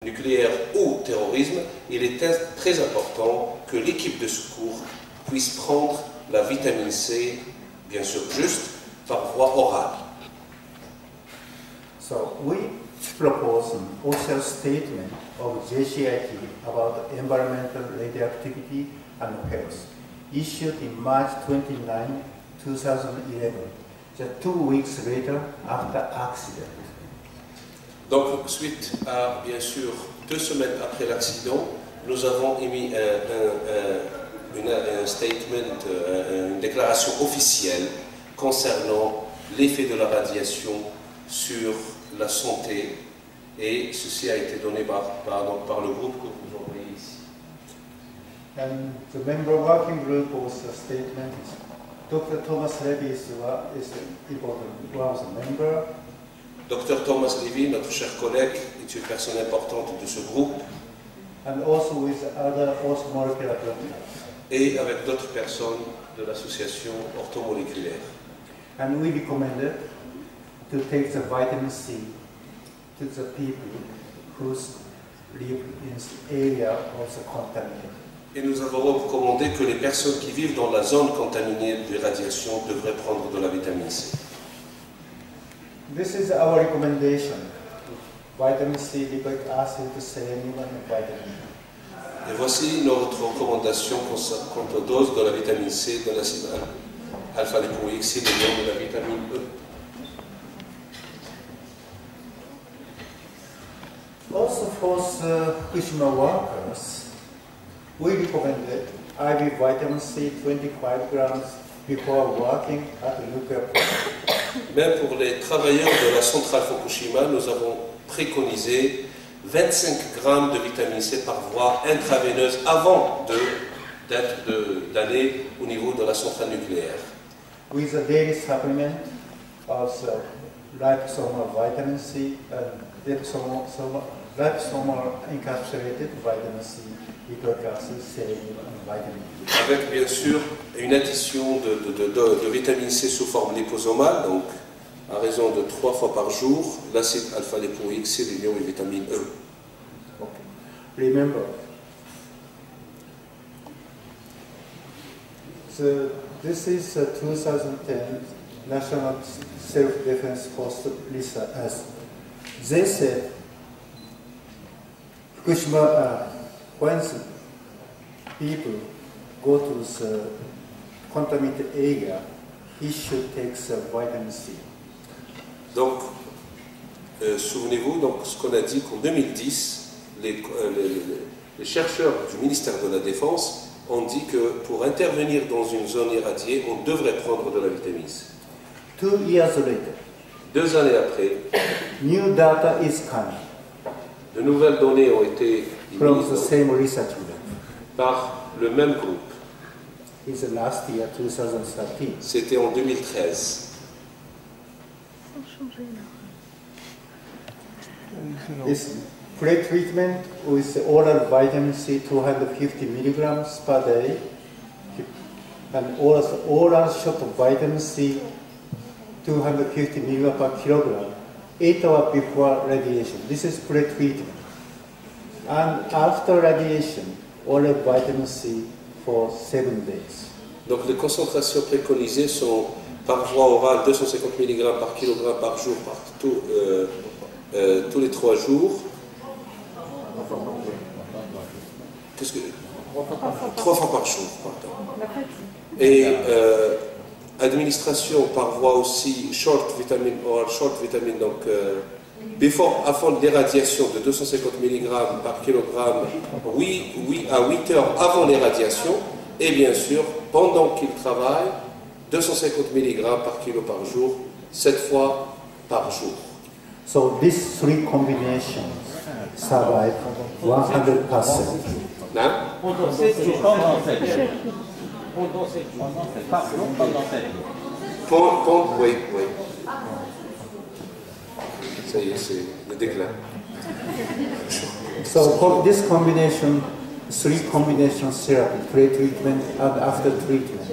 nucléaire ou terrorisme, il est très important que l'équipe de secours puisse prendre la vitamine C, bien sûr juste, par voie orale. So we propose an official statement of JCIT about environmental radioactivity and health, issued in March 29, 2011, just 2 weeks later after accident. Donc, suite à, bien sûr, 2 semaines après l'accident, nous avons émis un statement, une déclaration officielle concernant l'effet de la radiation sur la santé, et ceci a été donné par le groupe que vous envoyez ici. And the member working group also statement, Dr. Thomas Levy is important, was a member. Dr. Thomas Levy, notre cher collègue, est une personne importante de ce groupe. And also with other orthomolecular doctors. Et avec d'autres personnes de l'association orthomoléculaire. And we recommended to take the vitamin C to the people who live in the area of the contaminated. Et nous avons recommandé que les personnes qui vivent dans la zone contaminée des radiations devraient prendre de la vitamine C. This is our recommendation. Vitamin C, lipoic acid, selenium and vitamin E. Et voici notre recommandation quant aux doses de la vitamine C, de l'acide alpha-lipoïque, sélénium et de la vitamine E. Also for the Fukushima workers, we recommended IV vitamin C 25 grams before working at the nuclear plant. Même pour les travailleurs de la centrale Fukushima, nous avons préconisé 25 grammes de vitamine C par voie intraveineuse avant d'aller au niveau de la centrale nucléaire. With a daily supplement of liposomal vitamin C and liposomal encapsulated vitamin C, lipoic acid, selenium and vitamin E. Avec bien sûr une addition de vitamine C sous forme liposomale, donc à raison de 3 fois par jour, l'acide alpha-lipoïque, sélénium et vitamine E. Okay. Remember, this is a 2010 National Self-Defense Force research. They said Fukushima, when people go to the contaminated area, he should take the vitamin C. Donc, souvenez-vous, donc, ce qu'on a dit qu'en 2010, les chercheurs du ministère de la Défense ont dit que pour intervenir dans une zone irradiée, on devrait prendre de la vitamine C. 2 years later, 2 années après, new data is coming de nouvelles données ont été from the émises same research group. par le même groupe. It's the last year, 2013. C'était en 2013. This pre-treatment with oral vitamin C 250 milligrams per day and oral shot of vitamin C 250 milligrams per kilogram 8 hours before radiation. This is pre-treatment. And after radiation, oral vitamin C for 7 days. Donc les concentrations préconisées sont par voie orale 250 mg par kilogramme par jour, tous les 3 jours. 3 fois par jour, pardon. Et administration par voie aussi short vitamine, donc avant l'irradiation de 250 mg par kilogramme, à 8 heures avant l'irradiation, et bien sûr, pendant qu'il travaille, 250 mg par kilo par jour, 7 fois par jour. So these 3 combinations survive 100%. Non? Pendant 7 jours. Pendant 7 jours. Oui. Ça y est, c'est le déclin. So this combination, 3 combination therapy, pre-treatment and after treatment,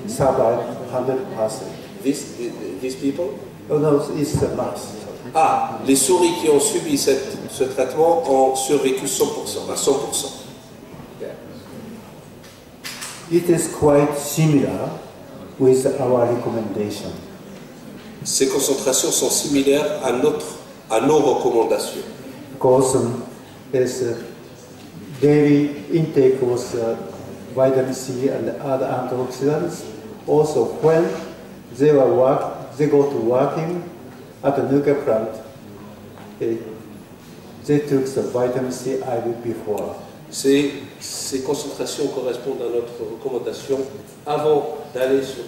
survive 100%. These people? Oh no, it's the mass. Ah, les souris qui ont subi ce traitement ont survécu 100%, à 100%. It is quite similar with our recommendation. Ces concentrations sont similaires à nos recommandations. Because is daily intake of vitamin C and other antioxidants. Also, when they go to working at the nuclear plant, they took the vitamin C IV before. Ces concentrations correspondent à notre recommandation avant d'aller sur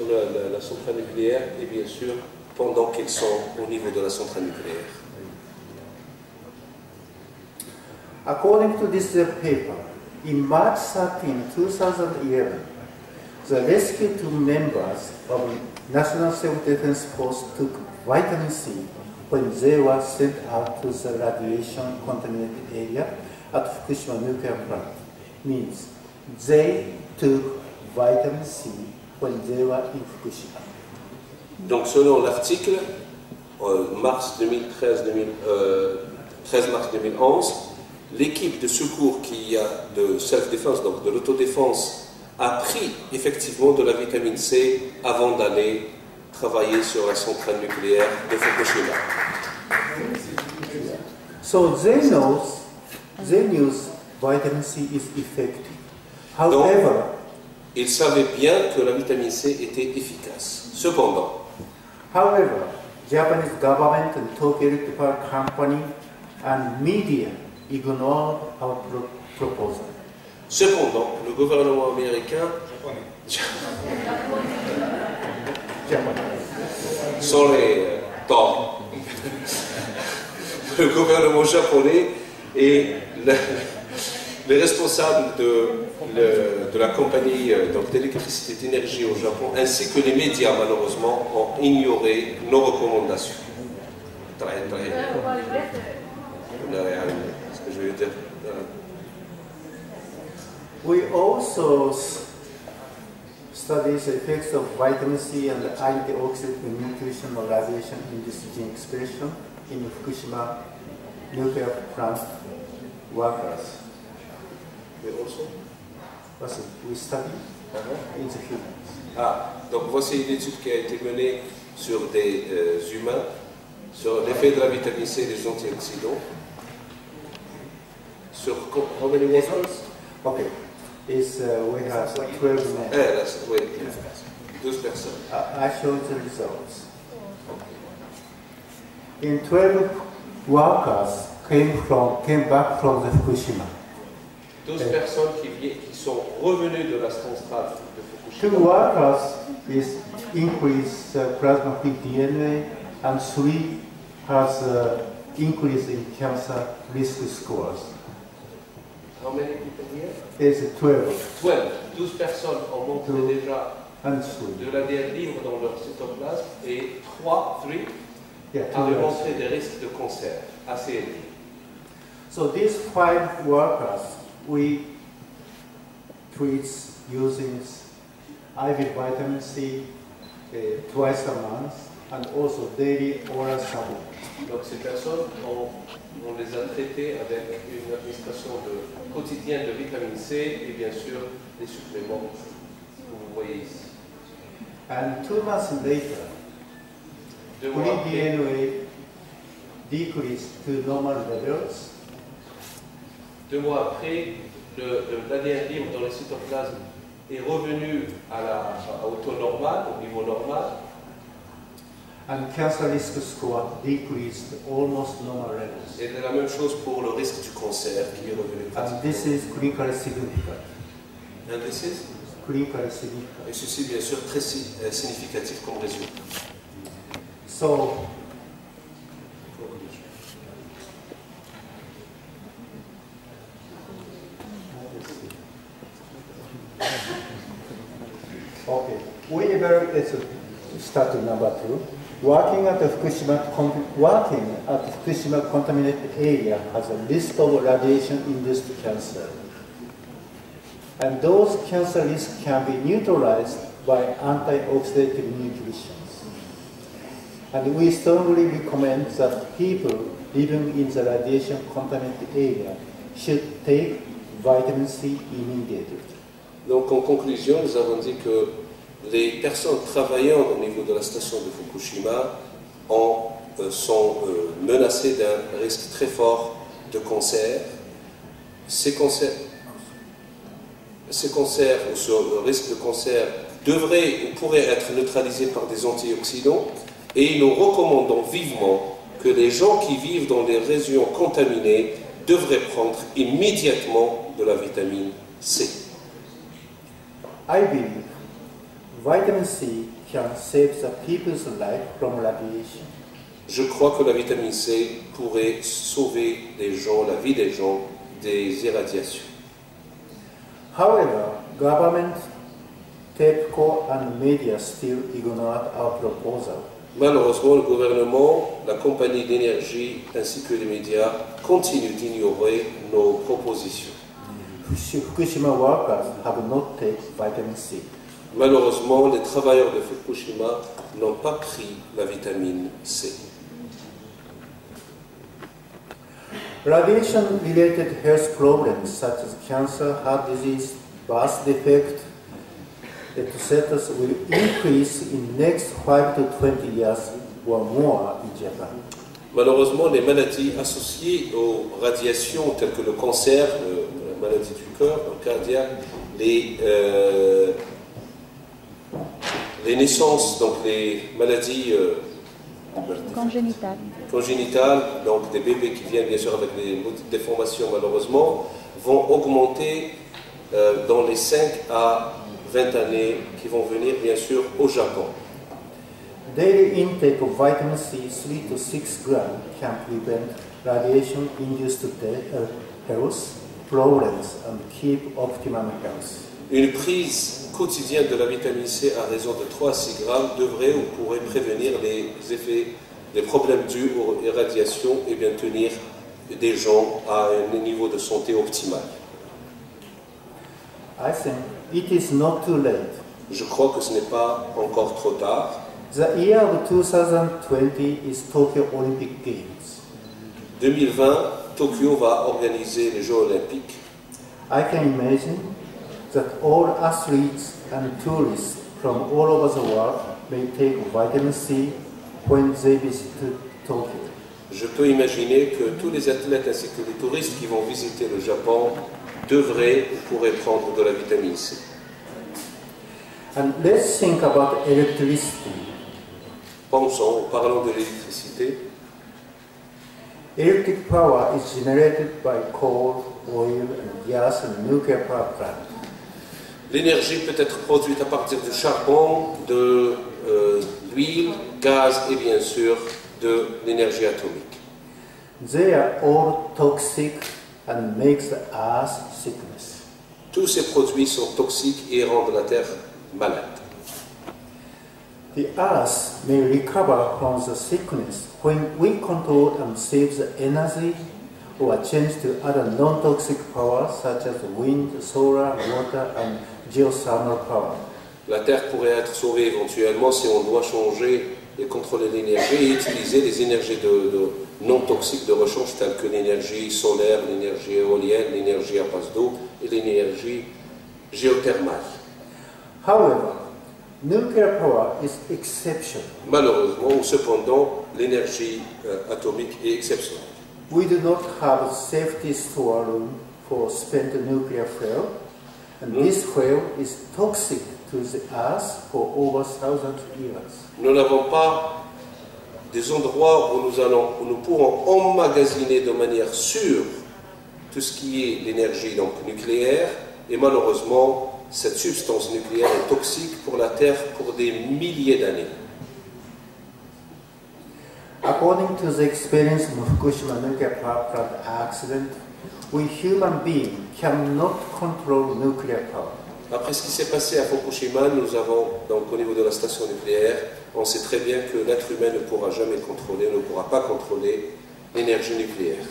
la centrale nucléaire et bien sûr pendant qu'ils sont au niveau de la centrale nucléaire. According to this paper, in March 13, 2011, the rescued members of National Self-Defense Force took vitamin C when they were sent out to the radiation-contaminated area at Fukushima nuclear plant. Means they took vitamin C when they were in Fukushima. Donc selon l'article, 13 mars 2011, l'équipe de secours de self-défense, donc de l'autodéfense, a pris effectivement de la vitamine C avant d'aller travailler sur la centrale nucléaire de Fukushima. So they knew vitamin C is effective. However, donc, ils savaient bien que la vitamine C était efficace. Cependant, however, Japanese government and Tokyo Electric Power Company and media ignore our proposal. Cependant, le gouvernement américain, sans les temps, le gouvernement japonais et les responsables de la compagnie d'électricité et d'énergie au Japon, ainsi que les médias, malheureusement, ont ignoré nos recommandations. Ce que je veux dire. We also study the effects of vitamin C and antioxidant nutritional radiation in this gene expression in Fukushima nuclear plant workers. We study in the humans. Ah, donc voici une étude qui a été menée sur des humains, sur l'effet de la vitamine C et des antioxydants. Sur combien de workers? Okay. We have 12 men. Oui, 12 personnes. I showed the results. In 12 workers came back from the Fukushima. 12 personnes qui sont revenues de la centrale de Fukushima. 2 workers is increased plasma peak DNA and 3 has increase in cancer risk scores. How many people here? It's 12. 12 personnes ont montré déjà de l'ADN libre dans leur cytoplasme et 3 ont démontré des risques de cancer assez élevés. So these 5 workers we treat using IV vitamin C twice a month and also daily oral supplement. Donc ces personnes, on les a traitées avec une administration quotidienne de vitamine C et bien sûr des suppléments que vous voyez ici. And 2 months later, free DNA decreased to normal levels. 2 mois après, l'ADN libre dans le cytoplasme est revenu au taux normal, au niveau normal. And cancer risk score decreased almost normal levels. Et c'est la même chose pour le risque du cancer qui est revenu. And this is clinically significant. And this is? Clinically significant. Et ceci bien sûr très significatif comme résultat. So, okay, we evaluate start number 2. Working at the Fukushima contaminated area has a list of radiation-induced cancer. And those cancer risks can be neutralized by antioxidative nutrition. And we strongly recommend that people living in the radiation-contaminated area should take vitamin C immediately. Donc en conclusion, nous avons dit que les personnes travaillant au niveau de la station de Fukushima sont menacées d'un risque très fort de cancer. Ces cancers ou ce risque de cancer devrait ou pourrait être neutralisé par des antioxydants, et nous recommandons vivement que les gens qui vivent dans les régions contaminées devraient prendre immédiatement de la vitamine C. I believe vitamin C can save the people's life from radiation. Je crois que la vitamine C pourrait sauver les gens, la vie des gens, des irradiations. However, government, TEPCO and media still ignored our proposal. Malheureusement, le gouvernement, la compagnie d'énergie ainsi que les médias continuent d'ignorer nos propositions. Fukushima workers have not taken vitamin C. Malheureusement, les travailleurs de Fukushima n'ont pas pris la vitamine C. Radiation-related health problems such as cancer, heart disease, birth defect, etc. will increase in next 5 to 20 years or more in Japan. Malheureusement, les maladies associées aux radiations telles que le cancer, la maladie du cœur, le cardiaque, les naissances, donc les maladies congénitales, donc des bébés qui viennent bien sûr avec des déformations malheureusement, vont augmenter dans les 5 à 20 années qui vont venir bien sûr au Japon. Daily intake of vitamin C 3 to 6 grams can prevent radiation-induced health problems and keep optimum health. Une prise quotidienne de la vitamine C à raison de 3 à 6 grammes devrait ou pourrait prévenir les effets, les problèmes dus aux irradiations et bien tenir des gens à un niveau de santé optimal. I think it is not too late. Je crois que ce n'est pas encore trop tard. The year of 2020 is Tokyo Olympic Games. 2020, Tokyo va organiser les Jeux Olympiques. I can imagine that all athletes and tourists from all over the world may take vitamin C when they visit Tokyo. Je peux imaginer que tous les athlètes ainsi que les touristes qui vont visiter le Japon devraient ou pourraient prendre de la vitamine C. And let's think about electricity. Parlons de l'électricité. Electric power is generated by coal, oil, and gas and nuclear power plant. L'énergie peut être produite à partir du charbon, de l'huile, gaz et bien sûr de l'énergie atomique. They are all toxic and makes the earth sickness. Tous ces produits sont toxiques et rendent la Terre malade. The earth may recover from the sickness when we control and save the energy or change to other non-toxic power such as wind, solar, water, and geothermal power. La Terre pourrait être sauvée éventuellement si on doit changer et contrôler l'énergie et utiliser les énergies non toxiques de rechange telles que l'énergie solaire, l'énergie éolienne, l'énergie à base d'eau et l'énergie géothermale. However, nuclear power is exceptional. Malheureusement, ou cependant, l'énergie atomique est exceptionnelle. We do not have a safety store room for spent nuclear fuel, and this fuel is toxic to the earth for over 1,000 years. Nous n'avons pas des endroits où nous pourrons emmagasiner de manière sûre tout ce qui est l'énergie donc nucléaire, et malheureusement, cette substance nucléaire est toxique pour la Terre pour des milliers d'années. According to the experience of Fukushima nuclear power plant accident, we human beings cannot control nuclear power. Après ce qui s'est passé à Fukushima, nous avons, donc au niveau de la station nucléaire, on sait très bien que l'être humain ne pourra jamais contrôler, ne pourra pas contrôler l'énergie nucléaire.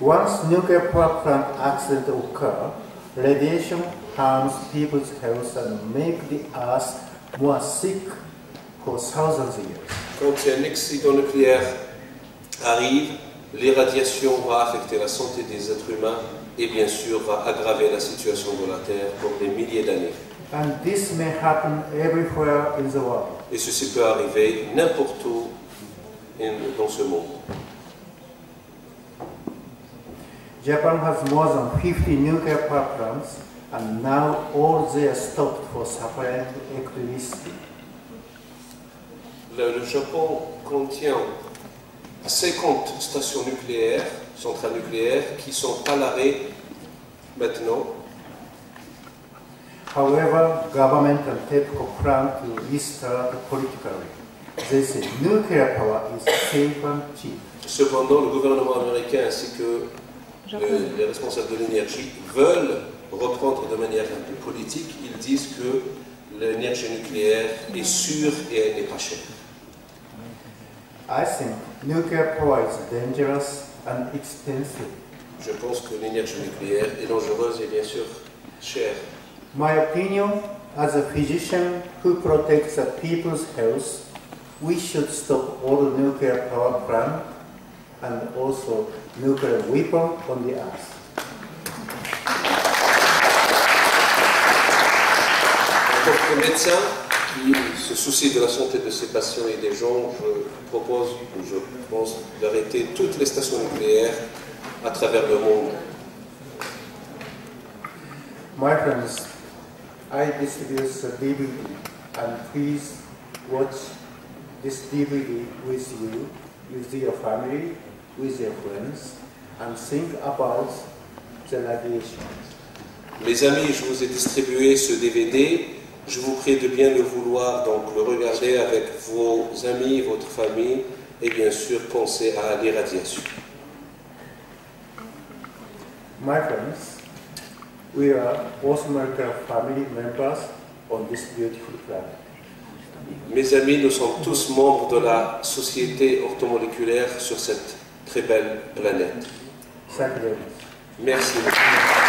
Once nuclear power plant accident occur, radiation harms people's health and make the earth more sick for thousands of years. quand un accident nucléaire arrive, l'irradiation va affecter la santé des êtres humains et bien sûr va aggraver la situation de la Terre pour des milliers d'années. And this may happen everywhere in the world. Et ceci peut arriver n'importe où dans ce monde. Japan has more than 50 nuclear power plants, and now all they are stopped for supplying electricity. Le Japon contient 50 stations nucléaires, centrales nucléaires, qui sont à l'arrêt maintenant. However, government and TEPCO plan to restart politically. They say nuclear power is safe and cheap. Cependant, le gouvernement américain ainsi que les responsables de l'énergie veulent reprendre de manière un peu politique. Ils disent que l'énergie nucléaire est sûre et elle n'est pas chère. I think nuclear power is dangerous and expensive. Je pense que l'énergie nucléaire est dangereuse et bien sûr chère. My opinion, as a physician who protects the people's health, we should stop all the nuclear power plant and also nuclear weapon on the earth. En tant que médecin qui se soucie de la santé de ses patients et des gens, je pense d'arrêter toutes les stations nucléaires à travers le monde. My friends, I distribute the DVD, and please watch this DVD with you, with your family, with your friends, and think about the radiation. Mes amis, je vous ai distribué ce DVD. Je vous prie de bien le vouloir, donc le regarder avec vos amis, votre famille, et bien sûr penser à l'irradiation. My friends, we are both molecular family members on this beautiful planet. Mes amis, nous sommes tous membres de la société orthomoléculaire sur cette très belle planète. Thank you very much. Merci beaucoup.